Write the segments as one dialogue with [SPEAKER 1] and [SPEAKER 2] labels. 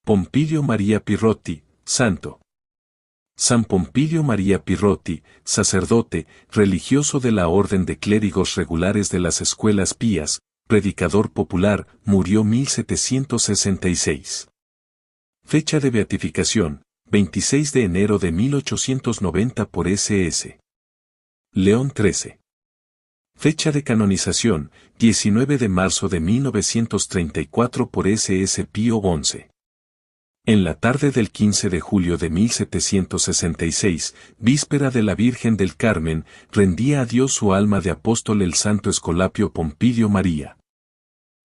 [SPEAKER 1] Pompilio María Pirrotti, santo. San Pompilio María Pirrotti, sacerdote, religioso de la Orden de Clérigos Regulares de las Escuelas Pías, predicador popular, murió 1766. Fecha de beatificación, 26 de enero de 1890 por S.S. León XIII. Fecha de canonización, 19 de marzo de 1934 por S.S. Pío XI. En la tarde del 15 de julio de 1766, víspera de la Virgen del Carmen, rendía a Dios su alma de apóstol el santo Escolapio Pompilio María.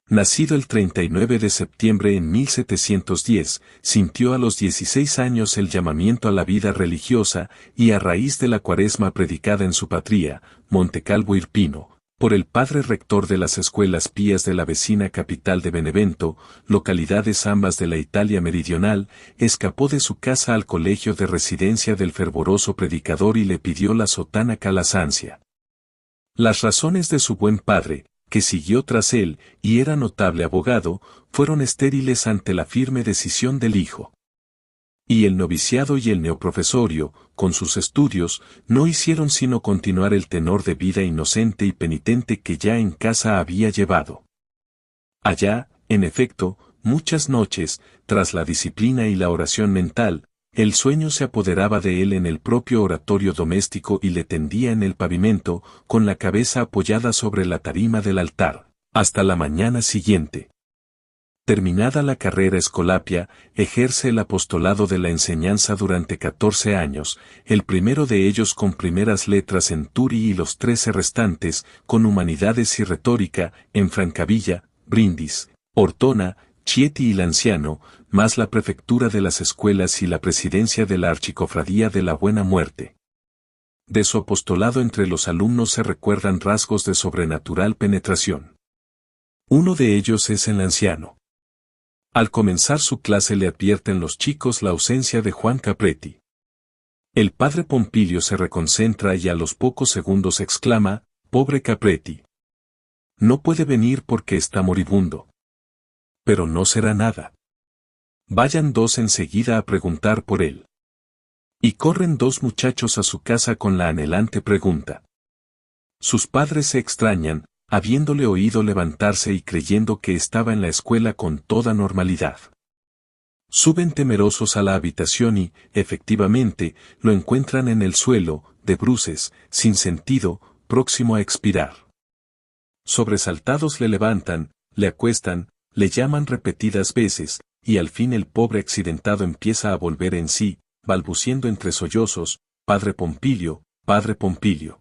[SPEAKER 1] Nacido el 39 de septiembre en 1710, sintió a los 16 años el llamamiento a la vida religiosa y a raíz de la cuaresma predicada en su patria, Montecalvo Irpino, por el padre rector de las escuelas pías de la vecina capital de Benevento, localidades ambas de la Italia meridional, escapó de su casa al colegio de residencia del fervoroso predicador y le pidió la sotana Calasancia. Las razones de su buen padre, que siguió tras él y era notable abogado, fueron estériles ante la firme decisión del hijo. Y el noviciado y el neoprofesorio, con sus estudios, no hicieron sino continuar el tenor de vida inocente y penitente que ya en casa había llevado. Allá, en efecto, muchas noches, tras la disciplina y la oración mental, el sueño se apoderaba de él en el propio oratorio doméstico y le tendía en el pavimento, con la cabeza apoyada sobre la tarima del altar, hasta la mañana siguiente. Terminada la carrera escolapia, ejerce el apostolado de la enseñanza durante 14 años, el primero de ellos con primeras letras en Turi y los 13 restantes, con humanidades y retórica, en Francavilla, Brindis, Ortona, Chieti y Lanciano, más la prefectura de las escuelas y la presidencia de la Archicofradía de la Buena Muerte. De su apostolado entre los alumnos se recuerdan rasgos de sobrenatural penetración. Uno de ellos es el anciano. Al comenzar su clase le advierten los chicos la ausencia de Juan Capretti. El padre Pompilio se reconcentra y a los pocos segundos exclama, «Pobre Capretti. No puede venir porque está moribundo. Pero no será nada. Vayan dos enseguida a preguntar por él». Y corren dos muchachos a su casa con la anhelante pregunta. Sus padres se extrañan, habiéndole oído levantarse y creyendo que estaba en la escuela con toda normalidad. Suben temerosos a la habitación y, efectivamente, lo encuentran en el suelo, de bruces, sin sentido, próximo a expirar. Sobresaltados le levantan, le acuestan, le llaman repetidas veces, y al fin el pobre accidentado empieza a volver en sí, balbuciendo entre sollozos, «Padre Pompilio, Padre Pompilio».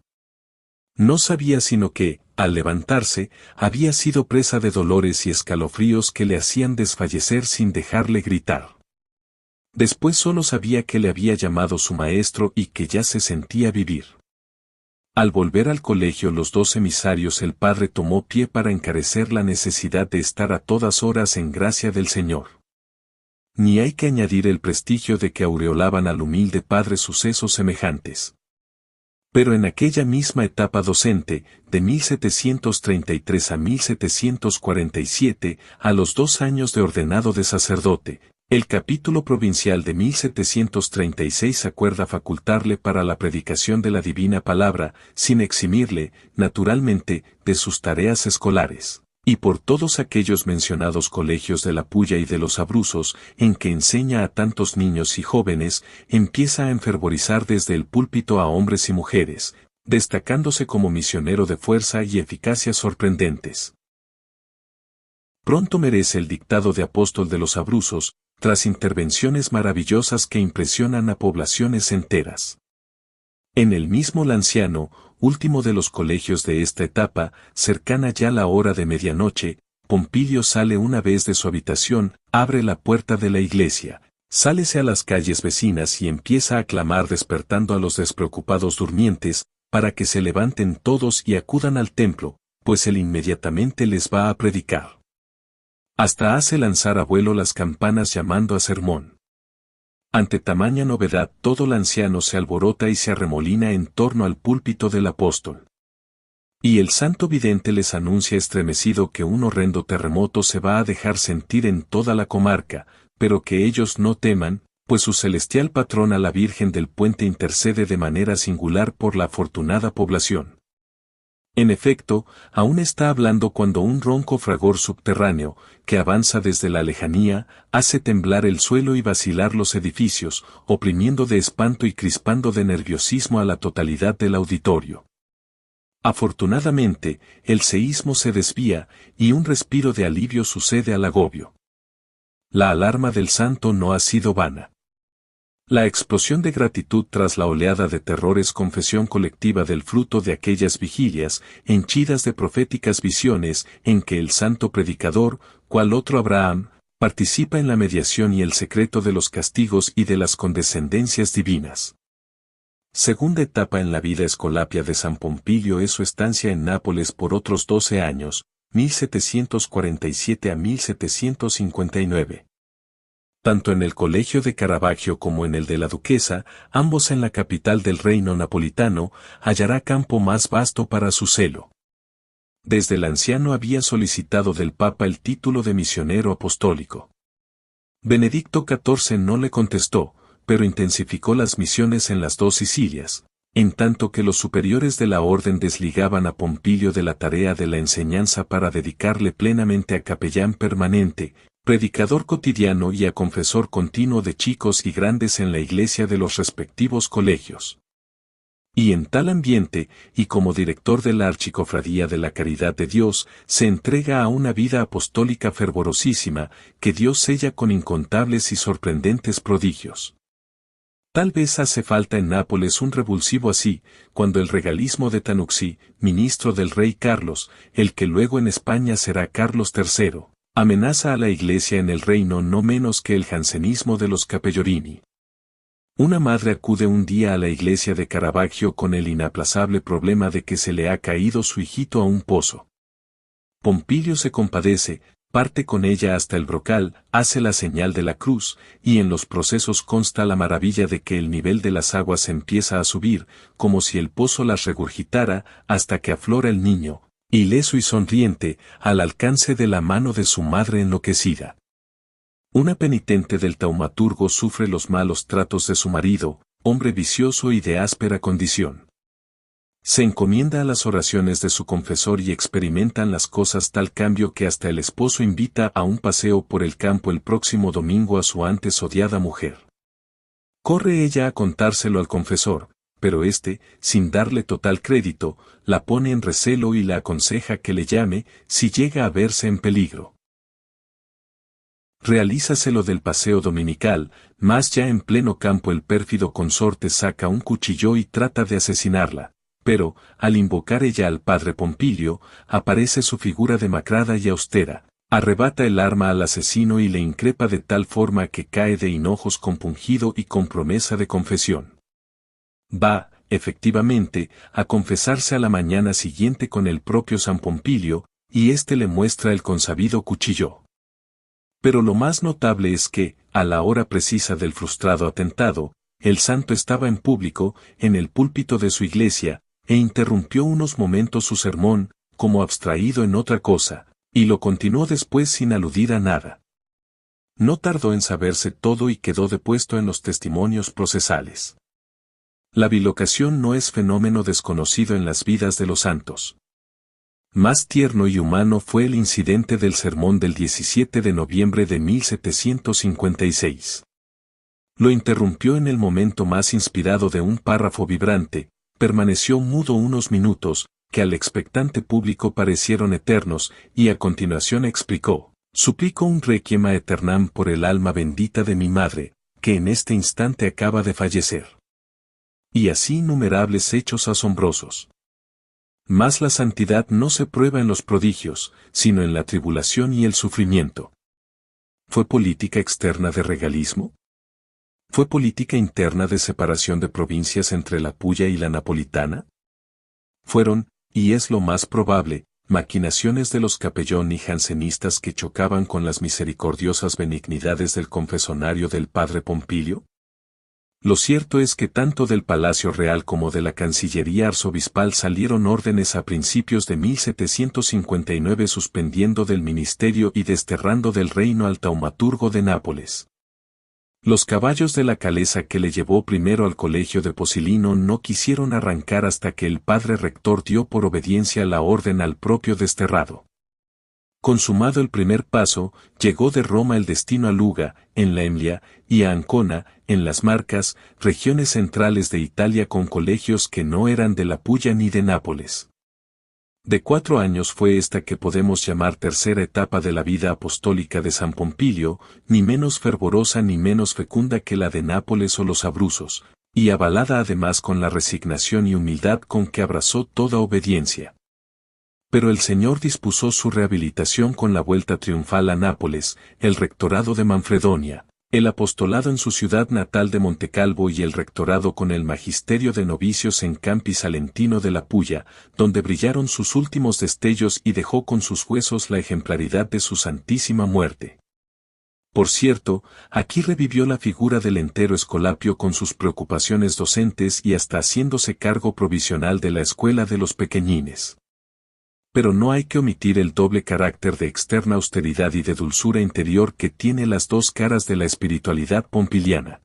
[SPEAKER 1] No sabía sino que, al levantarse, había sido presa de dolores y escalofríos que le hacían desfallecer sin dejarle gritar. Después solo sabía que le había llamado su maestro y que ya se sentía vivir. Al volver al colegio los dos emisarios el padre tomó pie para encarecer la necesidad de estar a todas horas en gracia del Señor. Ni hay que añadir el prestigio de que aureolaban al humilde padre sucesos semejantes. Pero en aquella misma etapa docente, de 1733 a 1747, a los 2 años de ordenado de sacerdote, el capítulo provincial de 1736 acuerda facultarle para la predicación de la divina palabra, sin eximirle, naturalmente, de sus tareas escolares. Y por todos aquellos mencionados colegios de la Pulla y de los Abruzos, en que enseña a tantos niños y jóvenes, empieza a enfervorizar desde el púlpito a hombres y mujeres, destacándose como misionero de fuerza y eficacia sorprendentes. Pronto merece el dictado de apóstol de los Abruzos, tras intervenciones maravillosas que impresionan a poblaciones enteras. En el mismo Lanciano, último de los colegios de esta etapa, cercana ya la hora de medianoche, Pompilio sale una vez de su habitación, abre la puerta de la iglesia, sálese a las calles vecinas y empieza a clamar despertando a los despreocupados durmientes, para que se levanten todos y acudan al templo, pues él inmediatamente les va a predicar. Hasta hace lanzar a vuelo las campanas llamando a sermón. Ante tamaña novedad todo Lanciano se alborota y se arremolina en torno al púlpito del apóstol. Y el santo vidente les anuncia estremecido que un horrendo terremoto se va a dejar sentir en toda la comarca, pero que ellos no teman, pues su celestial patrona la Virgen del Puente intercede de manera singular por la afortunada población. En efecto, aún está hablando cuando un ronco fragor subterráneo, que avanza desde la lejanía, hace temblar el suelo y vacilar los edificios, oprimiendo de espanto y crispando de nerviosismo a la totalidad del auditorio. Afortunadamente, el seísmo se desvía, y un respiro de alivio sucede al agobio. La alarma del santo no ha sido vana. La explosión de gratitud tras la oleada de terror es confesión colectiva del fruto de aquellas vigilias, henchidas de proféticas visiones, en que el santo predicador, cual otro Abraham, participa en la mediación y el secreto de los castigos y de las condescendencias divinas. Segunda etapa en la vida escolapia de San Pompilio es su estancia en Nápoles por otros 12 años, 1747 a 1759. Tanto en el colegio de Caravaggio como en el de la Duquesa, ambos en la capital del reino napolitano, hallará campo más vasto para su celo. Desde el anciano había solicitado del Papa el título de misionero apostólico. Benedicto XIV no le contestó, pero intensificó las misiones en las dos Sicilias, en tanto que los superiores de la orden desligaban a Pompilio de la tarea de la enseñanza para dedicarle plenamente a capellán permanente, predicador cotidiano y a confesor continuo de chicos y grandes en la iglesia de los respectivos colegios. Y en tal ambiente, y como director de la Archicofradía de la Caridad de Dios, se entrega a una vida apostólica fervorosísima, que Dios sella con incontables y sorprendentes prodigios. Tal vez hace falta en Nápoles un revulsivo así, cuando el regalismo de Tanucci, ministro del rey Carlos, el que luego en España será Carlos III, amenaza a la Iglesia en el reino no menos que el jansenismo de los Capellorini. Una madre acude un día a la iglesia de Caravaggio con el inaplazable problema de que se le ha caído su hijito a un pozo. Pompilio se compadece, parte con ella hasta el brocal, hace la señal de la cruz, y en los procesos consta la maravilla de que el nivel de las aguas empieza a subir, como si el pozo las regurgitara, hasta que aflora el niño, ileso y sonriente, al alcance de la mano de su madre enloquecida. Una penitente del taumaturgo sufre los malos tratos de su marido, hombre vicioso y de áspera condición. Se encomienda a las oraciones de su confesor y experimentan las cosas tal cambio que hasta el esposo invita a un paseo por el campo el próximo domingo a su antes odiada mujer. Corre ella a contárselo al confesor, pero éste, sin darle total crédito, la pone en recelo y la aconseja que le llame si llega a verse en peligro. Realízaselo del paseo dominical, mas ya en pleno campo el pérfido consorte saca un cuchillo y trata de asesinarla, pero, al invocar ella al padre Pompilio, aparece su figura demacrada y austera, arrebata el arma al asesino y le increpa de tal forma que cae de hinojos compungido y con promesa de confesión. Va, efectivamente, a confesarse a la mañana siguiente con el propio San Pompilio, y éste le muestra el consabido cuchillo. Pero lo más notable es que, a la hora precisa del frustrado atentado, el santo estaba en público, en el púlpito de su iglesia, e interrumpió unos momentos su sermón, como abstraído en otra cosa, y lo continuó después sin aludir a nada. No tardó en saberse todo y quedó depuesto en los testimonios procesales. La bilocación no es fenómeno desconocido en las vidas de los santos. Más tierno y humano fue el incidente del sermón del 17 de noviembre de 1756. Lo interrumpió en el momento más inspirado de un párrafo vibrante, permaneció mudo unos minutos, que al expectante público parecieron eternos, y a continuación explicó: suplico un requiem aeternam por el alma bendita de mi madre, que en este instante acaba de fallecer. Y así innumerables hechos asombrosos. Mas la santidad no se prueba en los prodigios, sino en la tribulación y el sufrimiento. ¿Fue política externa de regalismo? ¿Fue política interna de separación de provincias entre la Pulla y la Napolitana? Fueron, y es lo más probable, maquinaciones de los Capellón y jansenistas que chocaban con las misericordiosas benignidades del confesonario del padre Pompilio. Lo cierto es que tanto del Palacio Real como de la Cancillería Arzobispal salieron órdenes a principios de 1759 suspendiendo del ministerio y desterrando del reino al taumaturgo de Nápoles. Los caballos de la calesa que le llevó primero al colegio de Posilino no quisieron arrancar hasta que el padre rector dio por obediencia la orden al propio desterrado. Consumado el primer paso, llegó de Roma el destino a Luga, en la Emilia, y a Ancona, en las Marcas, regiones centrales de Italia con colegios que no eran de la Pulla ni de Nápoles. De 4 años fue esta que podemos llamar tercera etapa de la vida apostólica de San Pompilio, ni menos fervorosa ni menos fecunda que la de Nápoles o los Abruzos, y avalada además con la resignación y humildad con que abrazó toda obediencia. Pero el Señor dispuso su rehabilitación con la vuelta triunfal a Nápoles, el rectorado de Manfredonia, el apostolado en su ciudad natal de Montecalvo y el rectorado con el magisterio de novicios en Campi Salentino de la Pulla, donde brillaron sus últimos destellos y dejó con sus huesos la ejemplaridad de su santísima muerte. Por cierto, aquí revivió la figura del entero Escolapio con sus preocupaciones docentes y hasta haciéndose cargo provisional de la escuela de los pequeñines. Pero no hay que omitir el doble carácter de externa austeridad y de dulzura interior que tiene las dos caras de la espiritualidad pompiliana.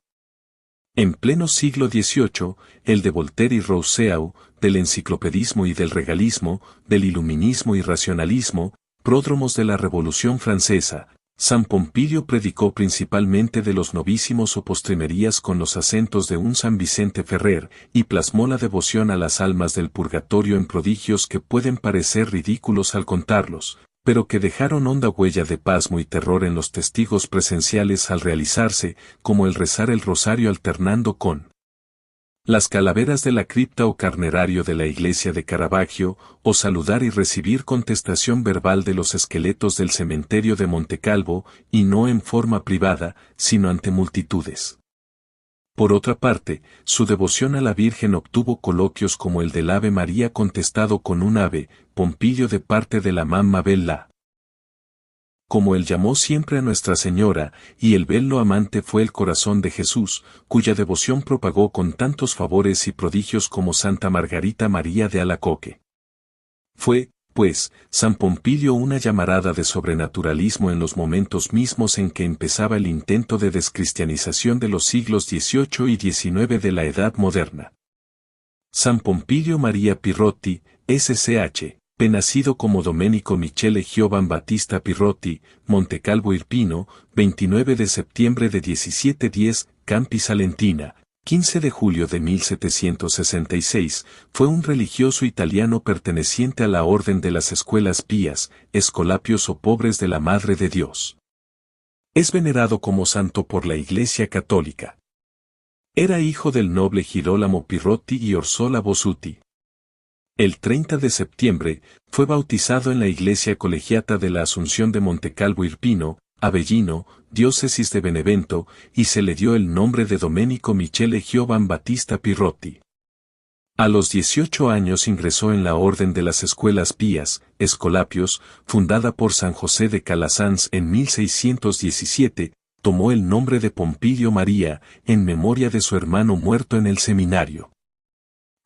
[SPEAKER 1] En pleno siglo XVIII, el de Voltaire y Rousseau, del enciclopedismo y del regalismo, del iluminismo y racionalismo, pródromos de la Revolución Francesa, San Pompilio predicó principalmente de los novísimos o postrimerías con los acentos de un San Vicente Ferrer, y plasmó la devoción a las almas del purgatorio en prodigios que pueden parecer ridículos al contarlos, pero que dejaron honda huella de pasmo y terror en los testigos presenciales al realizarse, como el rezar el rosario alternando con las calaveras de la cripta o carnerario de la iglesia de Caravaggio, o saludar y recibir contestación verbal de los esqueletos del cementerio de Montecalvo, y no en forma privada, sino ante multitudes. Por otra parte, su devoción a la Virgen obtuvo coloquios como el del Ave María contestado con un Ave, Pompilio de parte de la Mamma Bella. Como él llamó siempre a Nuestra Señora, y el bello amante fue el corazón de Jesús, cuya devoción propagó con tantos favores y prodigios como Santa Margarita María de Alacoque. Fue, pues, San Pompilio una llamarada de sobrenaturalismo en los momentos mismos en que empezaba el intento de descristianización de los siglos XVIII y XIX de la Edad Moderna. San Pompilio María Pirrotti, SCH. Nacido como Domenico Michele Giovan Battista Pirrotti, Montecalvo Irpino, 29 de septiembre de 1710, Campi Salentina, 15 de julio de 1766, fue un religioso italiano perteneciente a la Orden de las Escuelas Pías, Escolapios o Pobres de la Madre de Dios. Es venerado como santo por la Iglesia Católica. Era hijo del noble Girolamo Pirrotti y Orsola Bossuti. El 30 de septiembre, fue bautizado en la iglesia colegiata de la Asunción de Montecalvo Irpino, Avellino, diócesis de Benevento, y se le dio el nombre de Domenico Michele Giovan Battista Pirrotti. A los 18 años ingresó en la Orden de las Escuelas Pías, Escolapios, fundada por San José de Calasanz en 1617, tomó el nombre de Pompilio María, en memoria de su hermano muerto en el seminario.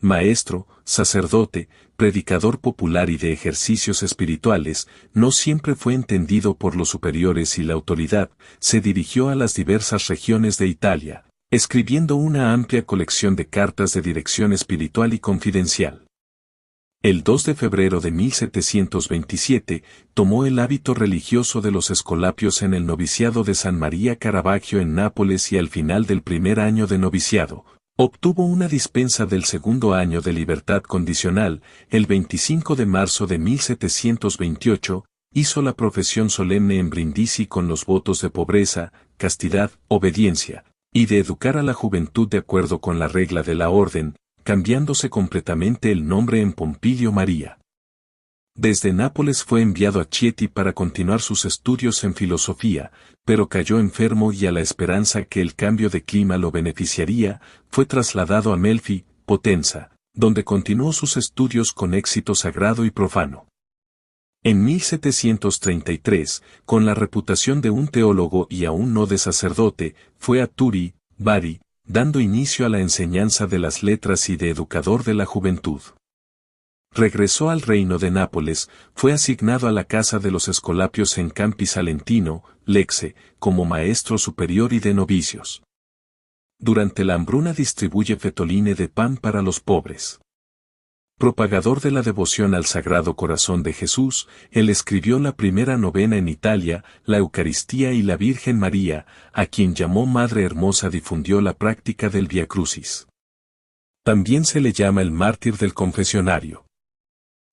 [SPEAKER 1] Maestro, sacerdote, predicador popular y de ejercicios espirituales, no siempre fue entendido por los superiores y la autoridad, se dirigió a las diversas regiones de Italia, escribiendo una amplia colección de cartas de dirección espiritual y confidencial. El 2 de febrero de 1727, tomó el hábito religioso de los escolapios en el noviciado de San María Caravaggio en Nápoles y al final del primer año de noviciado, obtuvo una dispensa del segundo año de libertad condicional. El 25 de marzo de 1728, hizo la profesión solemne en Brindisi con los votos de pobreza, castidad, obediencia, y de educar a la juventud de acuerdo con la regla de la orden, cambiándose completamente el nombre en Pompilio María. Desde Nápoles fue enviado a Chieti para continuar sus estudios en filosofía, pero cayó enfermo y a la esperanza que el cambio de clima lo beneficiaría, fue trasladado a Melfi, Potenza, donde continuó sus estudios con éxito sagrado y profano. En 1733, con la reputación de un teólogo y aún no de sacerdote, fue a Turi, Bari, dando inicio a la enseñanza de las letras y de educador de la juventud. Regresó al reino de Nápoles, fue asignado a la casa de los Escolapios en Campi Salentino, Lecce, como maestro superior y de novicios. Durante la hambruna distribuye fetoline de pan para los pobres. Propagador de la devoción al Sagrado Corazón de Jesús, él escribió la primera novena en Italia, la Eucaristía y la Virgen María, a quien llamó Madre Hermosa, difundió la práctica del Vía Crucis. También se le llama el mártir del confesionario.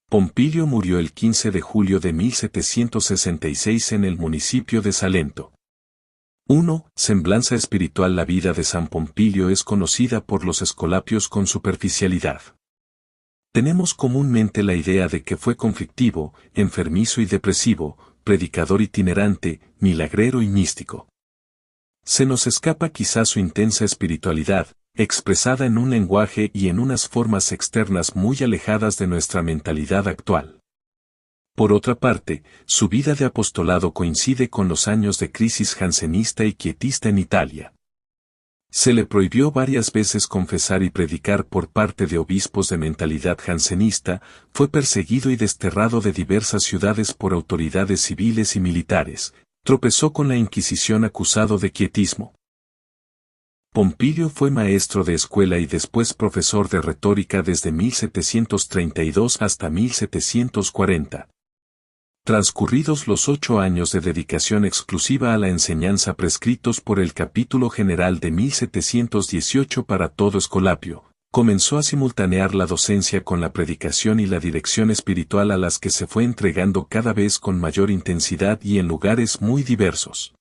[SPEAKER 1] Pompilio murió el 15 de julio de 1766 en el municipio de Salento. 1. Semblanza espiritual. La vida de San Pompilio es conocida por los escolapios con superficialidad. Tenemos comúnmente la idea de que fue conflictivo, enfermizo y depresivo, predicador itinerante, milagrero y místico. Se nos escapa quizá su intensa espiritualidad, expresada en un lenguaje y en unas formas externas muy alejadas de nuestra mentalidad actual. Por otra parte, su vida de apostolado coincide con los años de crisis jansenista y quietista en Italia. Se le prohibió varias veces confesar y predicar por parte de obispos de mentalidad jansenista, fue perseguido y desterrado de diversas ciudades por autoridades civiles y militares, tropezó con la Inquisición acusado de quietismo. Pompilio fue maestro de escuela y después profesor de retórica desde 1732 hasta 1740. Transcurridos los 8 años de dedicación exclusiva a la enseñanza prescritos por el Capítulo General de 1718 para todo Escolapio, comenzó a simultanear la docencia con la predicación y la dirección espiritual, a las que se fue entregando cada vez con mayor intensidad y en lugares muy diversos.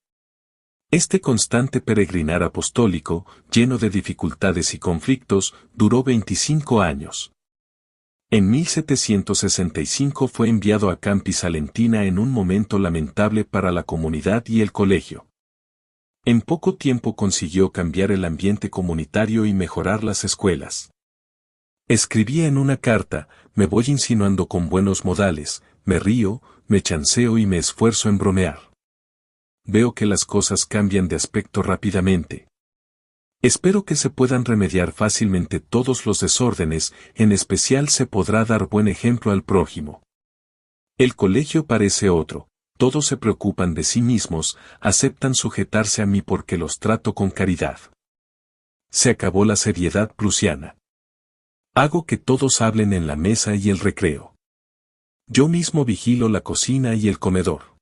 [SPEAKER 1] Este constante peregrinar apostólico, lleno de dificultades y conflictos, duró 25 años. En 1765 fue enviado a Campi Salentina en un momento lamentable para la comunidad y el colegio. En poco tiempo consiguió cambiar el ambiente comunitario y mejorar las escuelas. Escribía en una carta: me voy insinuando con buenos modales, me río, me chanceo y me esfuerzo en bromear. Veo que las cosas cambian de aspecto rápidamente. Espero que se puedan remediar fácilmente todos los desórdenes, en especial se podrá dar buen ejemplo al prójimo. El colegio parece otro, todos se preocupan de sí mismos, aceptan sujetarse a mí porque los trato con caridad. Se acabó la seriedad prusiana. Hago que todos hablen en la mesa y el recreo. Yo mismo vigilo la cocina y el comedor.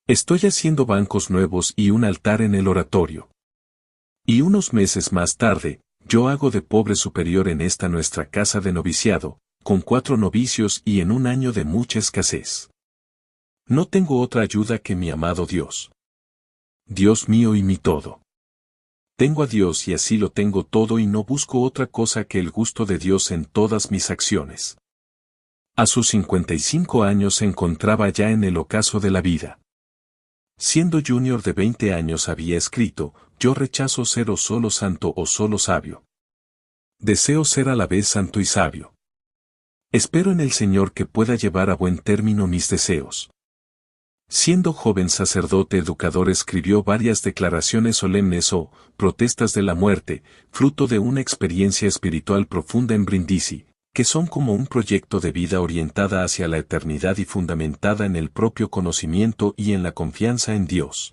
[SPEAKER 1] Estoy haciendo bancos nuevos y un altar en el oratorio. Y unos meses más tarde, yo hago de pobre superior en esta nuestra casa de noviciado, con 4 novicios y en un año de mucha escasez. No tengo otra ayuda que mi amado Dios. Dios mío y mi todo. Tengo a Dios y así lo tengo todo y no busco otra cosa que el gusto de Dios en todas mis acciones. A sus 55 años se encontraba ya en el ocaso de la vida. Siendo junior de 20 años había escrito: yo rechazo ser o solo santo o solo sabio. Deseo ser a la vez santo y sabio. Espero en el Señor que pueda llevar a buen término mis deseos. Siendo joven sacerdote educador escribió varias declaraciones solemnes o protestas de la muerte, fruto de una experiencia espiritual profunda en Brindisi, que son como un proyecto de vida orientada hacia la eternidad y fundamentada en el propio conocimiento y en la confianza en Dios.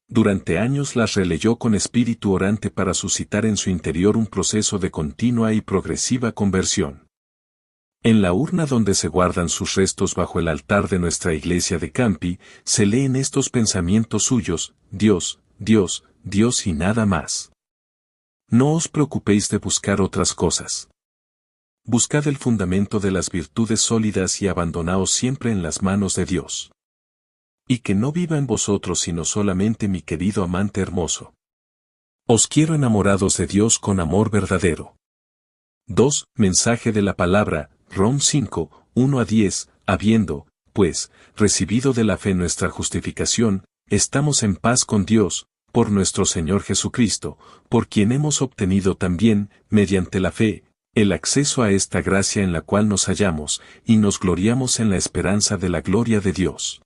[SPEAKER 1] Durante años las releyó con espíritu orante para suscitar en su interior un proceso de continua y progresiva conversión. En la urna donde se guardan sus restos bajo el altar de nuestra iglesia de Campi, se leen estos pensamientos suyos: Dios, Dios, Dios y nada más. No os preocupéis de buscar otras cosas. Buscad el fundamento de las virtudes sólidas y abandonaos siempre en las manos de Dios. Y que no viva en vosotros sino solamente mi querido amante hermoso. Os quiero enamorados de Dios con amor verdadero. 2. Mensaje de la palabra, Rom 5, 1-10, habiendo, pues, recibido de la fe nuestra justificación, estamos en paz con Dios, por nuestro Señor Jesucristo, por quien hemos obtenido también, mediante la fe, el acceso a esta gracia en la cual nos hallamos, y nos gloriamos en la esperanza de la gloria de Dios.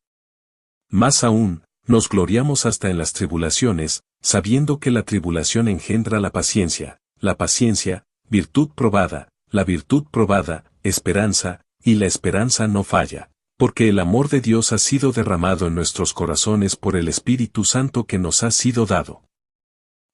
[SPEAKER 1] Más aún, nos gloriamos hasta en las tribulaciones, Sabiendo que la tribulación engendra la paciencia, virtud probada, la virtud probada, esperanza, y la esperanza no falla, porque el amor de Dios ha sido derramado en nuestros corazones por el Espíritu Santo que nos ha sido dado.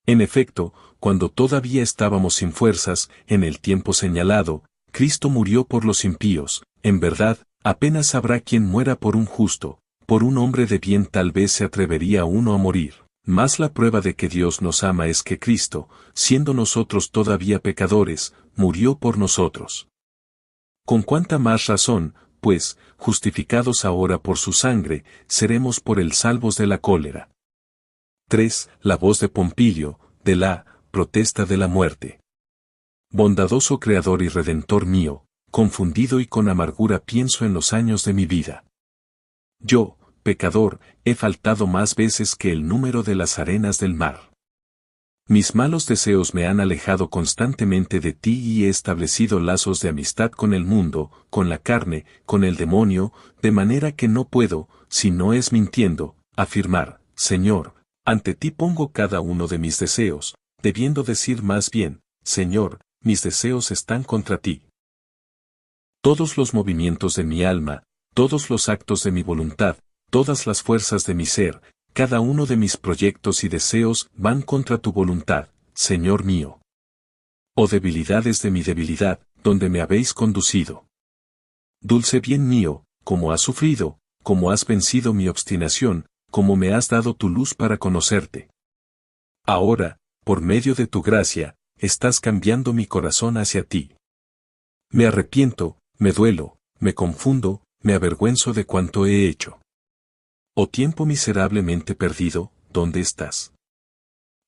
[SPEAKER 1] En efecto, cuando todavía estábamos sin fuerzas, en el tiempo señalado, Cristo murió por los impíos. En verdad, apenas habrá quien muera por un justo, por un hombre de bien tal vez se atrevería uno a morir. Mas la prueba de que Dios nos ama es que Cristo, siendo nosotros todavía pecadores, murió por nosotros. Con cuánta más razón, pues, justificados ahora por su sangre, seremos por él salvos de la cólera. 3. La voz de Pompilio, de la protesta de la muerte. Bondadoso Creador y Redentor mío, confundido y con amargura pienso en los años de mi vida. Yo, pecador, he faltado más veces que el número de las arenas del mar. Mis malos deseos me han alejado constantemente de ti y he establecido lazos de amistad con el mundo, con la carne, con el demonio, de manera que no puedo, si no es mintiendo, afirmar, Señor, ante ti pongo cada uno de mis deseos, debiendo decir más bien, Señor, mis deseos están contra ti. Todos los movimientos de mi alma, todos los actos de mi voluntad, todas las fuerzas de mi ser, cada uno de mis proyectos y deseos van contra tu voluntad, Señor mío. Oh debilidades de mi debilidad, donde me habéis conducido. Dulce bien mío, como has sufrido, como has vencido mi obstinación, como me has dado tu luz para conocerte. Ahora, por medio de tu gracia, estás cambiando mi corazón hacia ti. Me arrepiento, me duelo, me confundo, me avergüenzo de cuanto he hecho. Oh tiempo miserablemente perdido, ¿dónde estás?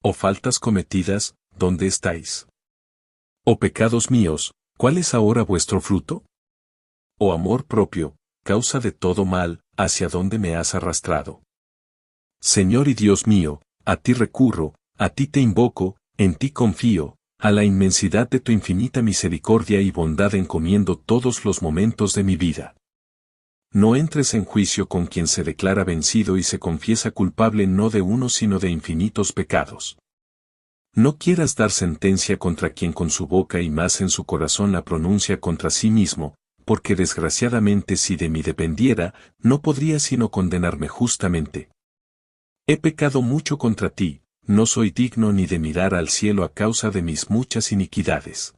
[SPEAKER 1] Oh faltas cometidas, ¿dónde estáis? Oh pecados míos, ¿cuál es ahora vuestro fruto? Oh amor propio, causa de todo mal, ¿hacia dónde me has arrastrado? Señor y Dios mío, a ti recurro, a ti te invoco, en ti confío, a la inmensidad de tu infinita misericordia y bondad encomiendo todos los momentos de mi vida. No entres en juicio con quien se declara vencido y se confiesa culpable no de uno sino de infinitos pecados. No quieras dar sentencia contra quien con su boca y más en su corazón la pronuncia contra sí mismo, porque desgraciadamente si de mí dependiera, no podría sino condenarme justamente. He pecado mucho contra ti, no soy digno ni de mirar al cielo a causa de mis muchas iniquidades.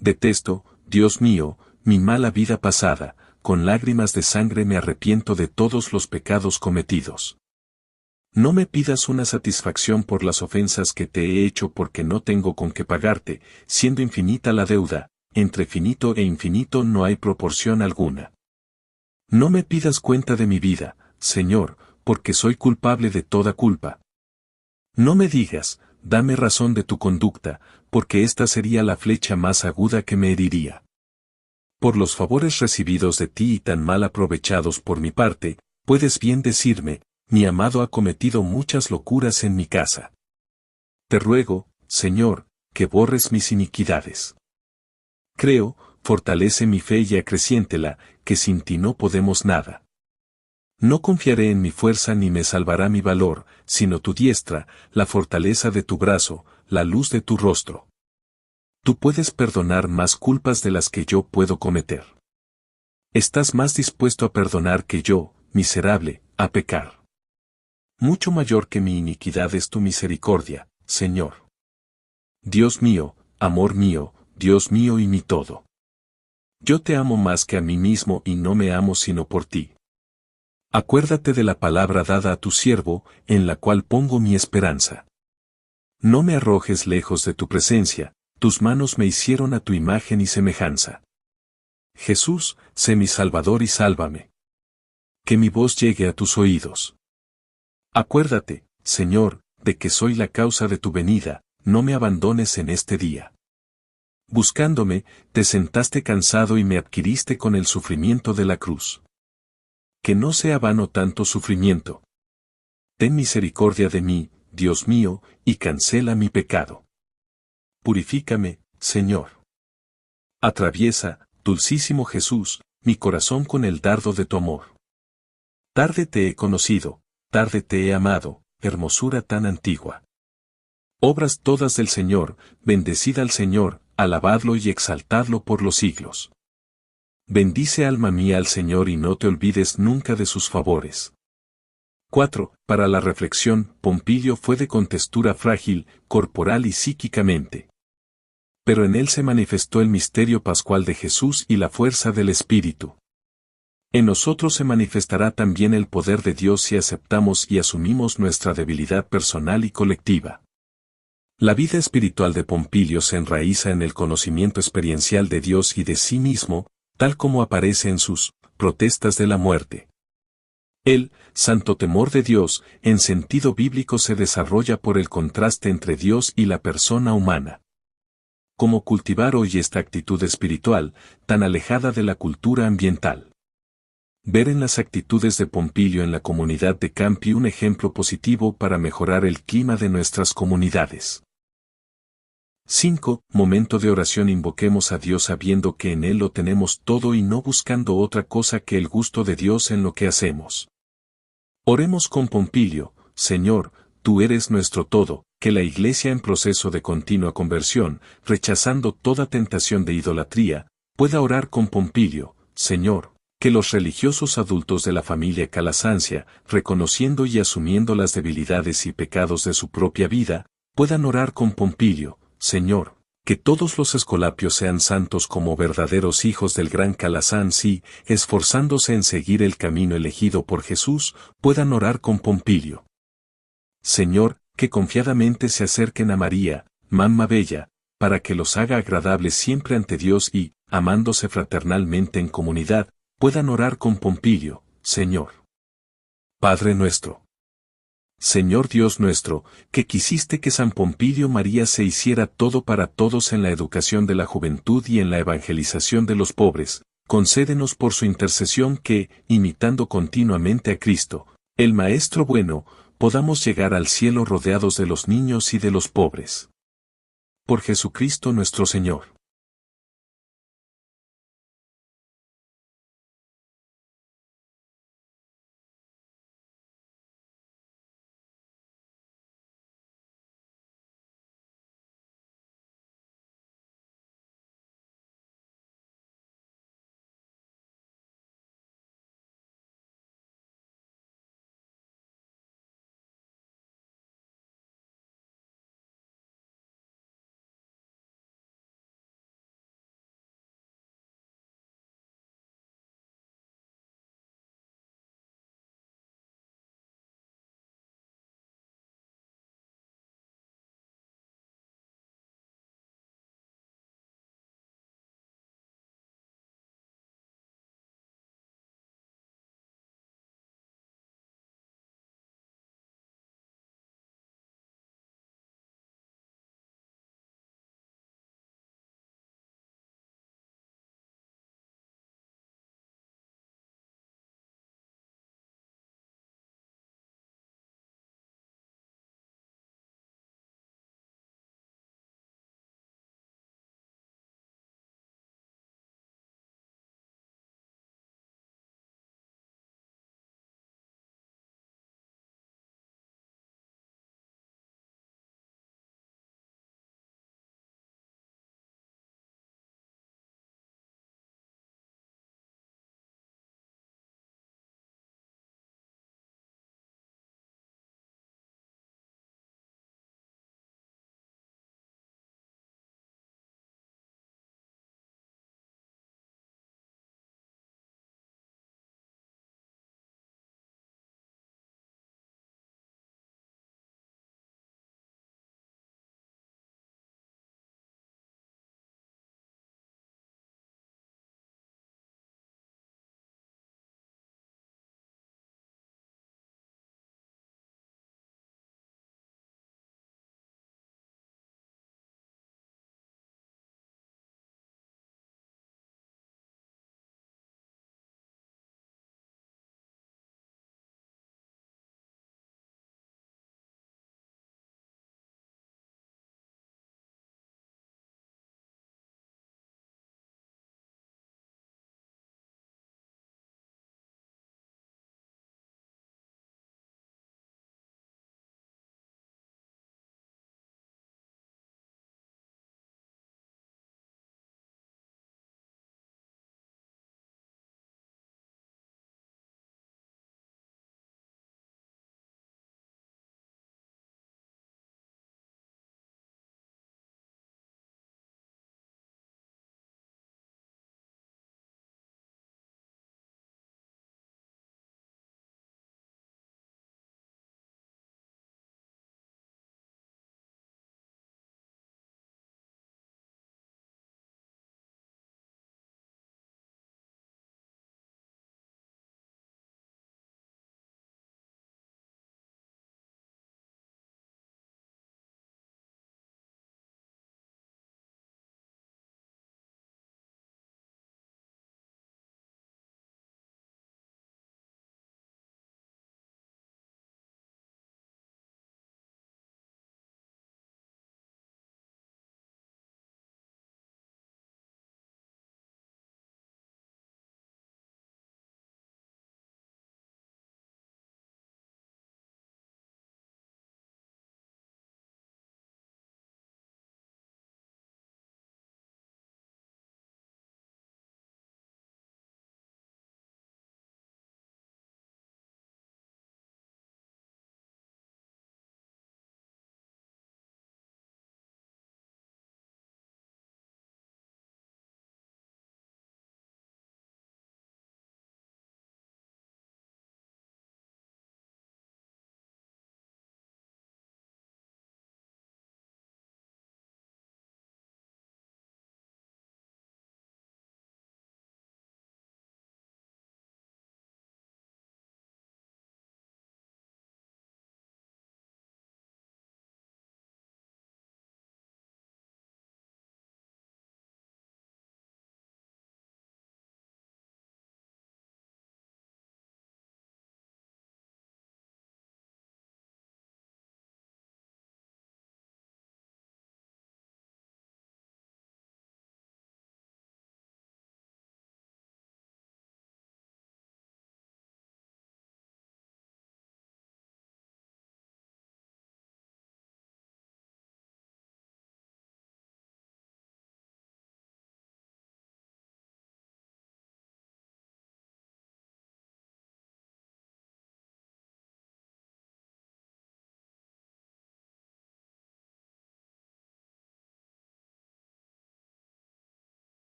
[SPEAKER 1] Detesto, Dios mío, mi mala vida pasada, con lágrimas de sangre me arrepiento de todos los pecados cometidos. No me pidas una satisfacción por las ofensas que te he hecho porque no tengo con qué pagarte, siendo infinita la deuda, entre finito e infinito no hay proporción alguna. No me pidas cuenta de mi vida, Señor, porque soy culpable de toda culpa. No me digas, dame razón de tu conducta, porque esta sería la flecha más aguda que me heriría. Por los favores recibidos de ti y tan mal aprovechados por mi parte, puedes bien decirme, mi amado ha cometido muchas locuras en mi casa. Te ruego, Señor, que borres mis iniquidades. Creo, fortalece mi fe y acreciéntela, que sin ti no podemos nada. No confiaré en mi fuerza ni me salvará mi valor, sino tu diestra, la fortaleza de tu brazo, la luz de tu rostro. Tú puedes perdonar más culpas de las que yo puedo cometer. Estás más dispuesto a perdonar que yo, miserable, a pecar. Mucho mayor que mi iniquidad es tu misericordia, Señor. Dios mío, amor mío, Dios mío y mi todo. Yo te amo más que a mí mismo y no me amo sino por ti. Acuérdate de la palabra dada a tu siervo, en la cual pongo mi esperanza. No me arrojes lejos de tu presencia, tus manos me hicieron a tu imagen y semejanza. Jesús, sé mi Salvador y sálvame. Que mi voz llegue a tus oídos. Acuérdate, Señor, de que soy la causa de tu venida, no me abandones en este día. Buscándome, te sentaste cansado y me adquiriste con el sufrimiento de la cruz. Que no sea vano tanto sufrimiento. Ten misericordia de mí, Dios mío, y cancela mi pecado. Purifícame, Señor. Atraviesa, dulcísimo Jesús, mi corazón con el dardo de tu amor. Tarde te he conocido, tarde te he amado, hermosura tan antigua. Obras todas del Señor, bendecid al Señor, alabadlo y exaltadlo por los siglos. Bendice alma mía al Señor y no te olvides nunca de sus favores. 4. Para la reflexión, Pompilio fue de contextura frágil, corporal y psíquicamente. Pero en él se manifestó el misterio pascual de Jesús y la fuerza del Espíritu. En nosotros se manifestará también el poder de Dios si aceptamos y asumimos nuestra debilidad personal y colectiva. La vida espiritual de Pompilio se enraiza en el conocimiento experiencial de Dios y de sí mismo, tal como aparece en sus protestas de la muerte. El santo temor de Dios, en sentido bíblico, se desarrolla por el contraste entre Dios y la persona humana. ¿Cómo cultivar hoy esta actitud espiritual, tan alejada de la cultura ambiental? Ver en las actitudes de Pompilio en la comunidad de Campi un ejemplo positivo para mejorar el clima de nuestras comunidades. 5. Momento de oración. Invoquemos a Dios sabiendo que en Él lo tenemos todo y no buscando otra cosa que el gusto de Dios en lo que hacemos. Oremos con Pompilio: Señor, tú eres nuestro todo, que la Iglesia en proceso de continua conversión, rechazando toda tentación de idolatría, pueda orar con Pompilio: Señor, que los religiosos adultos de la familia Calasancia, reconociendo y asumiendo las debilidades y pecados de su propia vida, puedan orar con Pompilio: Señor, que todos los escolapios sean santos como verdaderos hijos del gran Calasans y, esforzándose en seguir el camino elegido por Jesús, puedan orar con Pompilio. Señor, que confiadamente se acerquen a María, Mamma Bella, para que los haga agradables siempre ante Dios y, amándose fraternalmente en comunidad, puedan orar con Pompilio: Señor. Padre nuestro. Señor Dios nuestro, que quisiste que San Pompilio María se hiciera todo para todos en la educación de la juventud y en la evangelización de los pobres, concédenos por su intercesión que, imitando continuamente a Cristo, el Maestro bueno, podamos llegar al cielo rodeados de los niños y de los pobres. Por Jesucristo nuestro Señor.